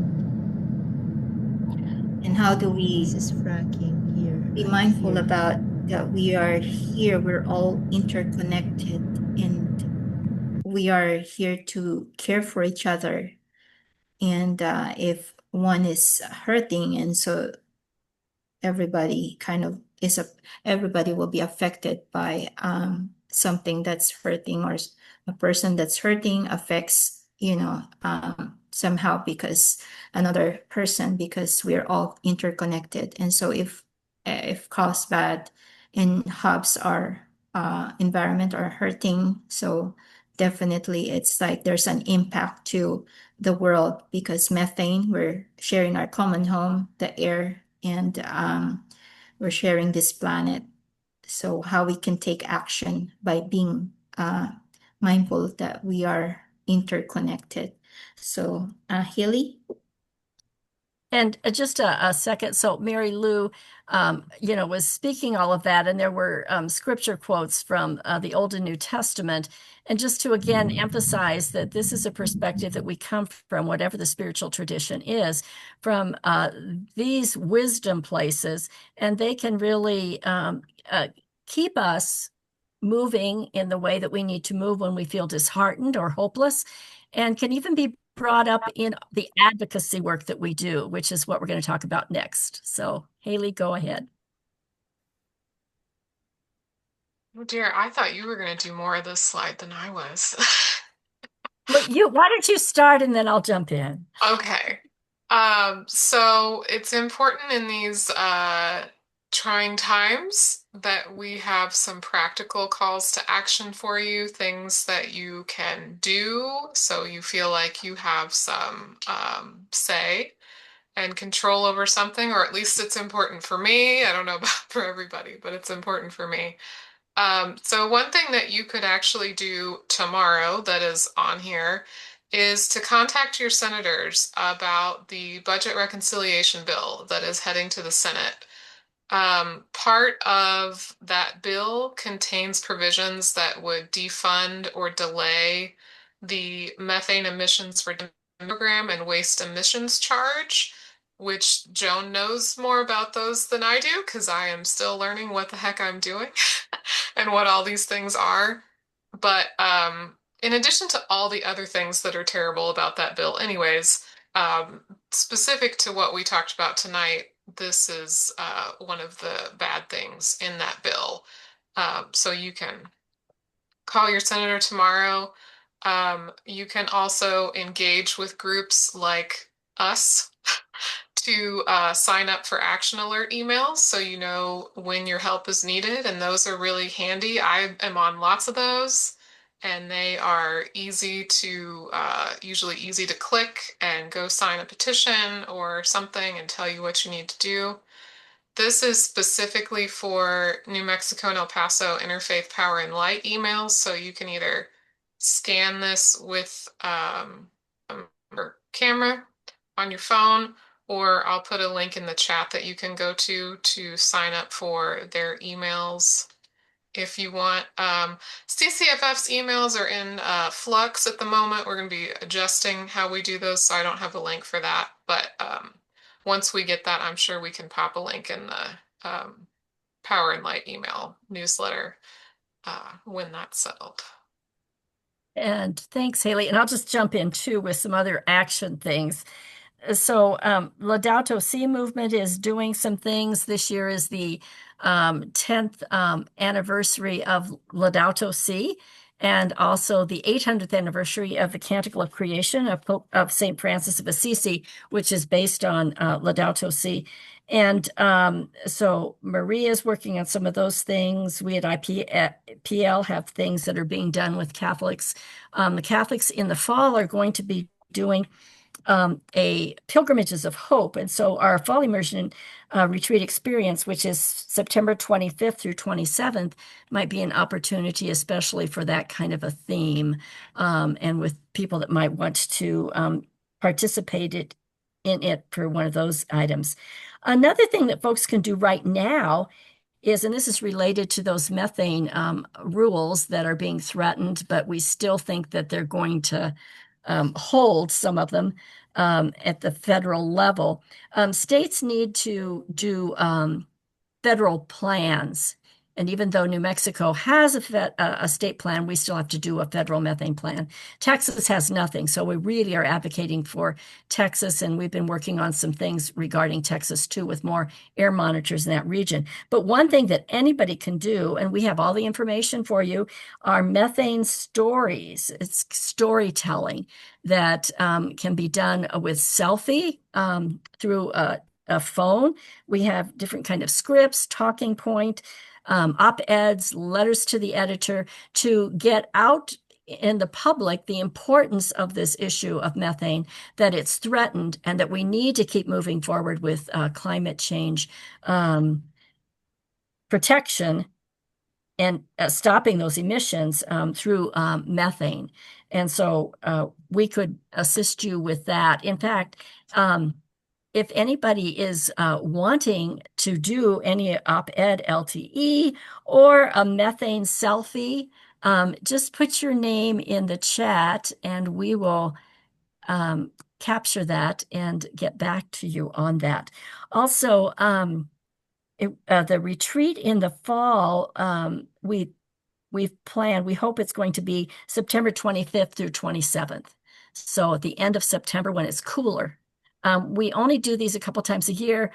And how do we This is fracking here. be mindful about that we are here, we're all interconnected, and we are here to care for each other. And if one is hurting, and so everybody everybody will be affected by something that's hurting, or a person that's hurting affects, somehow because another person, because we're all interconnected. And so if Carlsbad and Hobbs are environment are hurting, so definitely it's like there's an impact to the world, because methane, we're sharing our common home, the air, and we're sharing this planet. So how we can take action by being mindful that we are interconnected. So Haley? And just a second. So Mary Lou, was speaking all of that, and there were scripture quotes from the Old and New Testament. And just to again emphasize that this is a perspective that we come from, whatever the spiritual tradition is, from these wisdom places, and they can really keep us moving in the way that we need to move when we feel disheartened or hopeless, and can even be brought up in the advocacy work that we do, which is what we're going to talk about next. So Haley, go ahead. Oh dear, I thought you were going to do more of this slide than I was. Well, why don't you start and then I'll jump in. Okay. So it's important in these trying times that we have some practical calls to action for you, things that you can do so you feel like you have some say and control over something, or at least it's important for me. I don't know about for everybody, but it's important for me. So one thing that you could actually do tomorrow that is on here is to contact your senators about the budget reconciliation bill that is heading to the Senate. Part of that bill contains provisions that would defund or delay the methane emissions reduction program and waste emissions charge, which Joan knows more about those than I do because I am still learning what the heck I'm doing and what all these things are. But in addition to all the other things that are terrible about that bill, anyways, specific to what we talked about tonight, this is one of the bad things in that bill. So you can call your senator tomorrow. You can also engage with groups like us to sign up for action alert emails so you know when your help is needed, and those are really handy. I am on lots of those, and they are easy to, usually easy to click and go sign a petition or something and tell you what you need to do. This is specifically for New Mexico and El Paso Interfaith Power and Light emails, so you can either scan this with your camera on your phone, or I'll put a link in the chat that you can go to sign up for their emails if you want. CCFF's emails are in flux at the moment. We're going to be adjusting how we do those, so I don't have a link for that. But once we get that, I'm sure we can pop a link in the Power and Light email newsletter when that's settled. And thanks, Haley. And I'll just jump in too with some other action things. So Laudato Si movement is doing some things. This year is the 10th anniversary of Laudato Si, and also the 800th anniversary of the Canticle of Creation of St. Francis of Assisi, which is based on Laudato Si. And so Maria is working on some of those things. We at IPL have things that are being done with Catholics. The Catholics in the fall are going to be doing a Pilgrimages of Hope. And so our Fall Immersion retreat experience, which is September 25th through 27th, might be an opportunity, especially for that kind of a theme, and with people that might want to participate in it for one of those items. Another thing that folks can do right now is, and this is related to those methane rules that are being threatened, but we still think that they're going to hold some of them at the federal level. States need to do federal plans. And even though New Mexico has a state plan, we still have to do a federal methane plan. Texas has nothing. So we really are advocating for Texas. And we've been working on some things regarding Texas too, with more air monitors in that region. But one thing that anybody can do, and we have all the information for you, are methane stories. It's storytelling that can be done with selfie through a phone. We have different kind of scripts, talking point, op-eds, letters to the editor, to get out in the public the importance of this issue of methane, that it's threatened, and that we need to keep moving forward with climate change protection and stopping those emissions through methane. And so we could assist you with that. In fact, if anybody is wanting to do any op-ed LTE or a methane selfie, just put your name in the chat and we will capture that and get back to you on that. Also, the retreat in the fall, we've planned, we hope it's going to be September 25th through 27th. So at the end of September when it's cooler. We only do these a couple times a year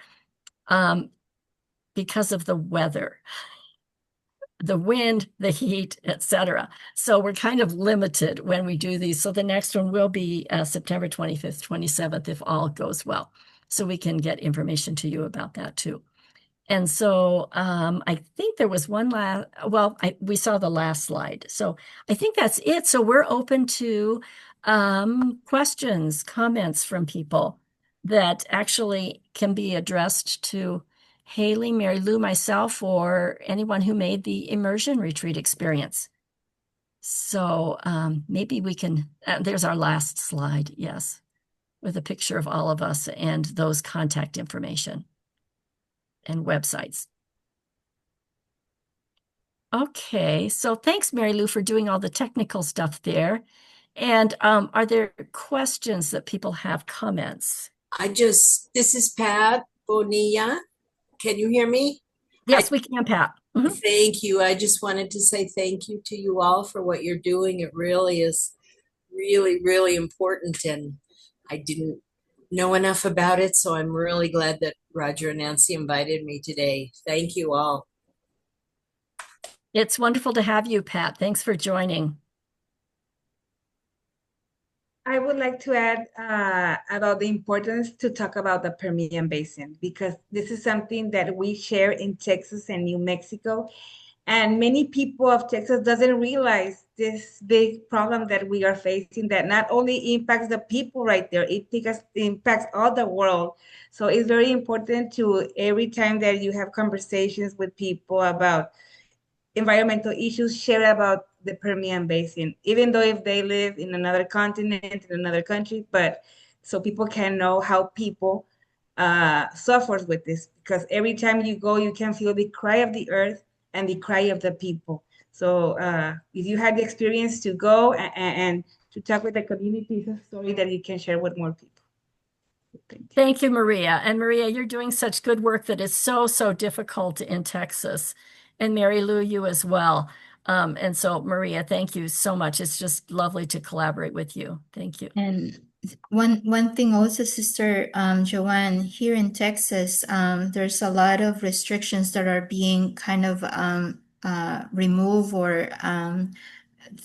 because of the weather, the wind, the heat, etc. So we're kind of limited when we do these. So the next one will be September 25th, 27th, if all goes well. So we can get information to you about that too. And so I think there was one last, well, we saw the last slide. So I think that's it. So we're open to questions, comments from people that actually can be addressed to Haley, Mary Lou, myself, or anyone who made the immersion retreat experience. So maybe we can, there's our last slide, yes, with a picture of all of us and those contact information and websites. Okay, so thanks, Mary Lou, for doing all the technical stuff there. And are there questions that people have, comments? This is Pat Bonilla. Can you hear me? Yes, we can, Pat. Mhm. Thank you. I just wanted to say thank you to you all for what you're doing. It really is really important. And I didn't know enough about it. So I'm really glad that Roger and Nancy invited me today. Thank you all. It's wonderful to have you, Pat. Thanks for joining. I would like to add about the importance to talk about the Permian Basin because this is something that we share in Texas and New Mexico, and many people of Texas doesn't realize this big problem that we are facing that not only impacts the people right there, it impacts all the world. So it's very important to every time that you have conversations with people about environmental issues, share about the Permian Basin, even though if they live in another continent, in another country, but so people can know how people suffers with this. Because every time you go, you can feel the cry of the earth and the cry of the people. So if you had the experience to go and to talk with the community, it's a story that you can share with more people. Thank you. Thank you, Maria. And Maria, you're doing such good work that is so difficult in Texas. And Mary Lou, you as well. And so, Maria, thank you so much. It's just lovely to collaborate with you. Thank you. And one thing also, Sister Joanne, here in Texas, there's a lot of restrictions that are being kind of removed or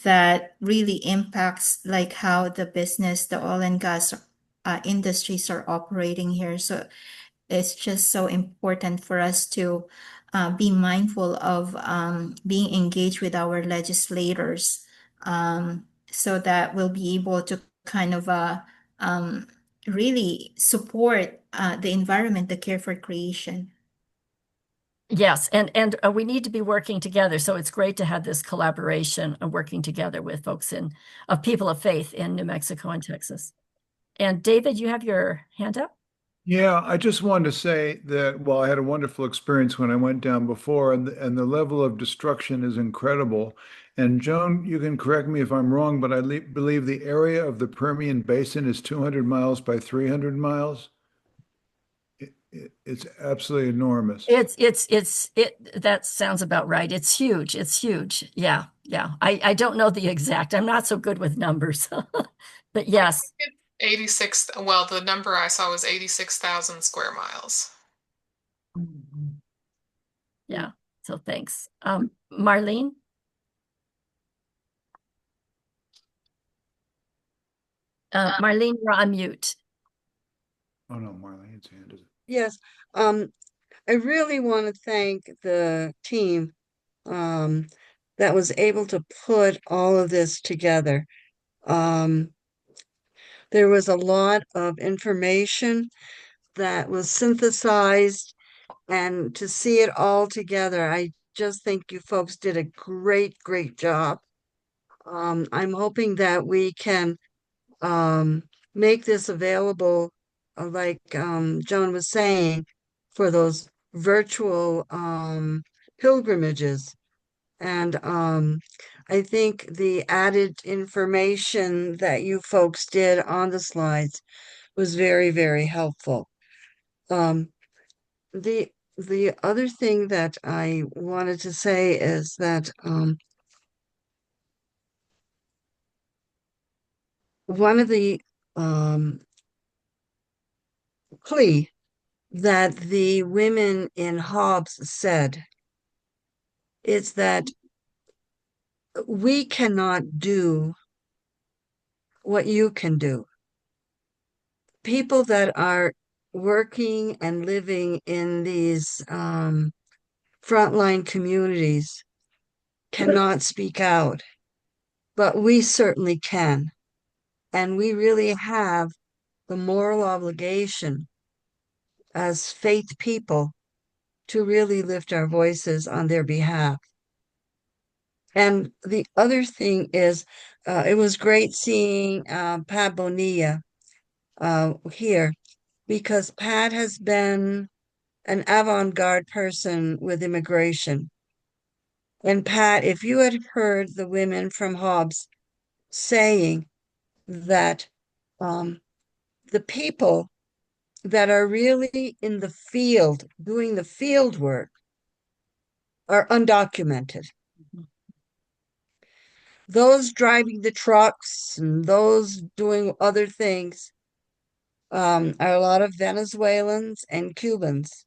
that really impacts like how the business, the oil and gas industries are operating here. So it's just so important for us to be mindful of being engaged with our legislators so that we'll be able to kind of really support the environment, the care for creation. Yes, and we need to be working together. So it's great to have this collaboration and working together with folks of people of faith in New Mexico and Texas. And David, you have your hand up? Yeah, I just wanted to say that while I had a wonderful experience when I went down before, and the level of destruction is incredible. And Joan, you can correct me if I'm wrong, but believe the area of the Permian Basin is 200 miles by 300 miles. It's absolutely enormous. That sounds about right. It's huge. It's huge. Yeah. I don't know the exact. I'm not so good with numbers. But yes. 86, well, the number I saw was 86,000 square miles. Yeah. So thanks. Marlene? Marlene, you're on mute. Oh no, Marlene's hand is. Yes, I really want to thank the team that was able to put all of this together. There was a lot of information that was synthesized, and to see it all together, I just think you folks did a great job. I'm hoping that we can make this available, like Joan was saying, for those virtual pilgrimages. And I think the added information that you folks did on the slides was very helpful. Um, the the other thing that I wanted to say is that one of the plea that the women in Hobbes said is that we cannot do what you can do. People that are working and living in these frontline communities cannot speak out, but we certainly can. And we really have the moral obligation as faith people to really lift our voices on their behalf. And the other thing is, it was great seeing Pat Bonilla here because Pat has been an avant-garde person with immigration. And Pat, if you had heard the women from Hobbs saying that the people that are really in the field, doing the field work, are undocumented. Those driving the trucks and those doing other things are a lot of Venezuelans and Cubans,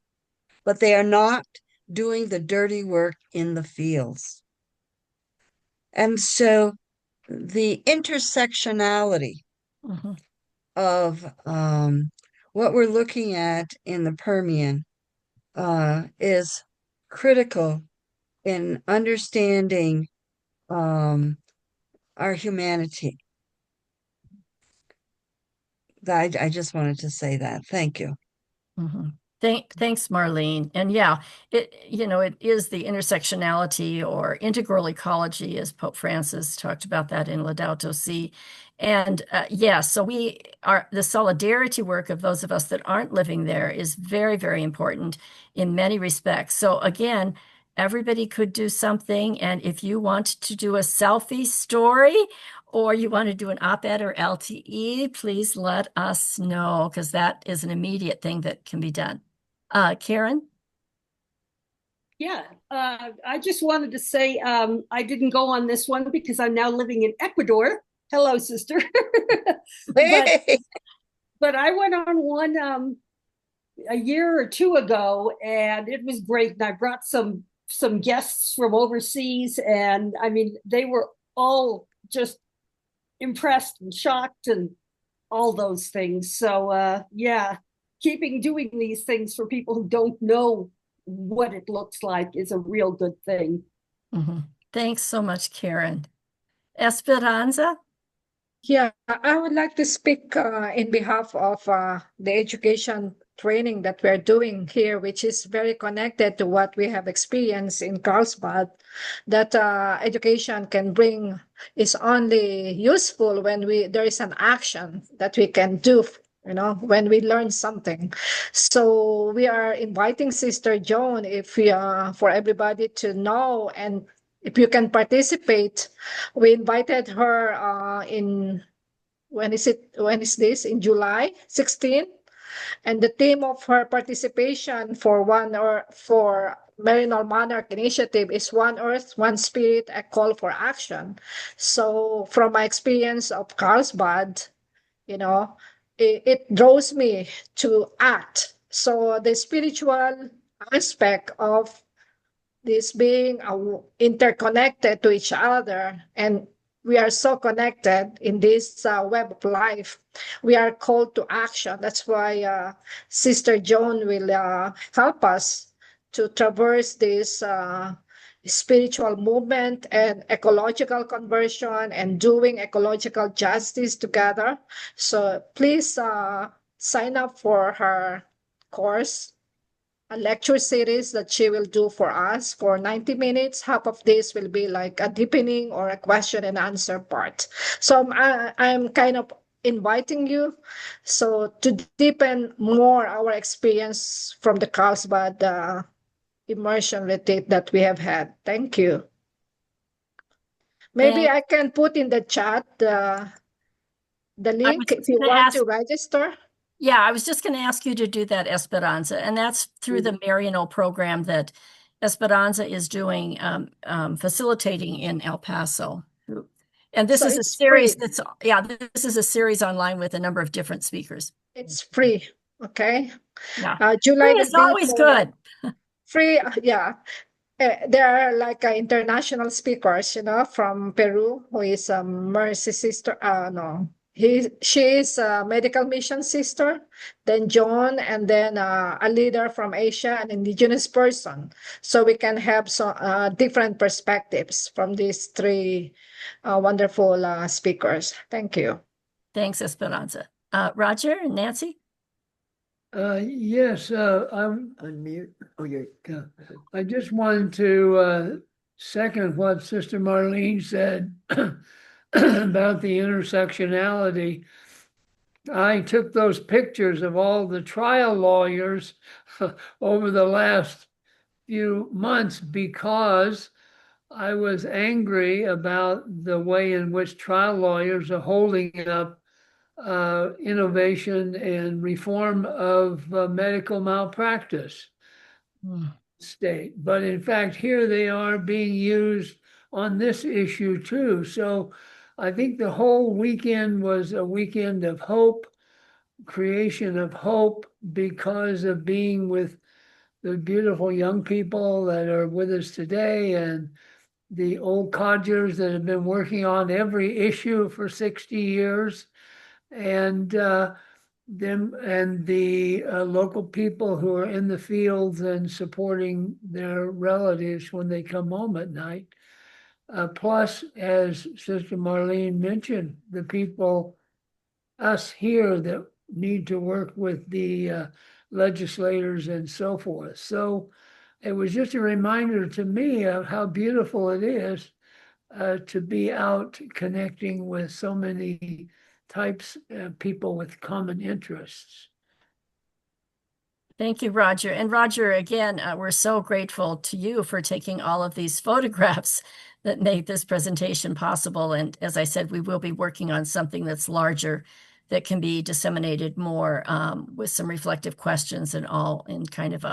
but they are not doing the dirty work in the fields. And so the intersectionality Mhm. of what we're looking at in the Permian is critical in understanding our humanity. I just wanted to say that. Thank you. Mhm. Thanks, Marlene. And yeah, it is the intersectionality or integral ecology, as Pope Francis talked about that in Laudato Si. And yeah, so the solidarity work of those of us that aren't living there is very, very important in many respects. So again, everybody could do something. And if you want to do a selfie story, or you want to do an op-ed or LTE, please let us know, because that is an immediate thing that can be done. Karen? Yeah, I just wanted to say I didn't go on this one because I'm now living in Ecuador. Hello, sister. but Hey! but I went on one a year or two ago, and it was great. And I brought some guests from overseas, and I mean they were all just impressed and shocked and all those things. So yeah, keeping doing these things for people who don't know what it looks like is a real good thing. Mhm. Thanks so much, Karen. Esperanza? Yeah, I would like to speak in behalf of the education training that we're doing here, which is very connected to what we have experienced in Carlsbad, that education can bring is only useful when there is an action that we can do, when we learn something. So we are inviting Sister Joan, if we, for everybody to know, and if you can participate. We invited her when is this? In July 16. And the theme of her participation for Marinol Monarch Initiative is One Earth, One Spirit, a call for action. So from my experience of Carlsbad, it draws me to act. So the spiritual aspect of this being interconnected to each other, and we are so connected in this web of life. We are called to action. That's why Sister Joan will help us to traverse this spiritual movement and ecological conversion and doing ecological justice together. So please sign up for her course, a lecture series that she will do for us for 90 minutes. Half of this will be like a deepening or a question and answer part. So I'm kind of inviting you so to deepen more our experience from the Carlsbad immersion retreat that we have had. Thank you. Maybe Thank, I can put in the chat the I was link if just you going to want ask, to register. yeah, I was just going to ask you to do that, Esperanza. And that's through the Mariano program that Esperanza is doing, facilitating in El Paso. And this So is a it's free. series this is a series online with a number of different speakers. It's free. Okay. Yeah. Free July will is be always for good. free. Yeah. There are like international speakers, from Peru, who is a mercy sister. No, she is a medical mission sister. Then John, and then a leader from Asia, an indigenous person. So we can have some different perspectives from these three wonderful speakers. Thank you. Thanks, Esperanza. Roger and Nancy? Yes, I'm Unmute. Oh, yeah. I just wanted to second what Sister Marlene said about the intersectionality. I took those pictures of all the trial lawyers over the last few months because I was angry about the way in which trial lawyers are holding up innovation and reform of medical malpractice state. But in fact, here they are being used on this issue too. So I think the whole weekend was a weekend of hope, creation of hope, because of being with the beautiful young people that are with us today and the old codgers that have been working on every issue for 60 years, and them and the local people who are in the fields and supporting their relatives when they come home at night. Plus, as Sister Marlene mentioned, the people, us here, that need to work with the legislators and so forth. So it was just a reminder to me of how beautiful it is to be out connecting with so many types of people with common interests. Thank you, Roger. And Roger, again, we're so grateful to you for taking all of these photographs that made this presentation possible. And as I said, we will be working on something that's larger that can be disseminated more with some reflective questions and all in kind of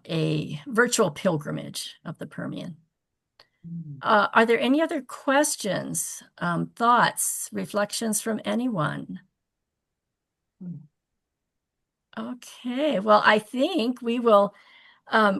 a virtual pilgrimage of the Permian. Are there any other questions, thoughts, reflections from anyone? Okay, well, I think we will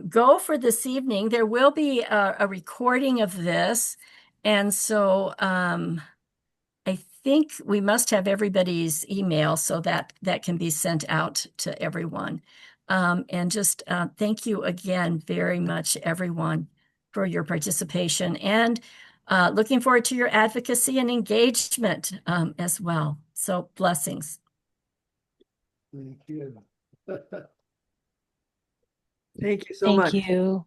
go for this evening. There will be a recording of this. And so I think we must have everybody's email so that that can be sent out to everyone. And just thank you again very much, everyone, for your participation, and looking forward to your advocacy and engagement as well. So blessings. Thank you. Thank you so much. Thank you.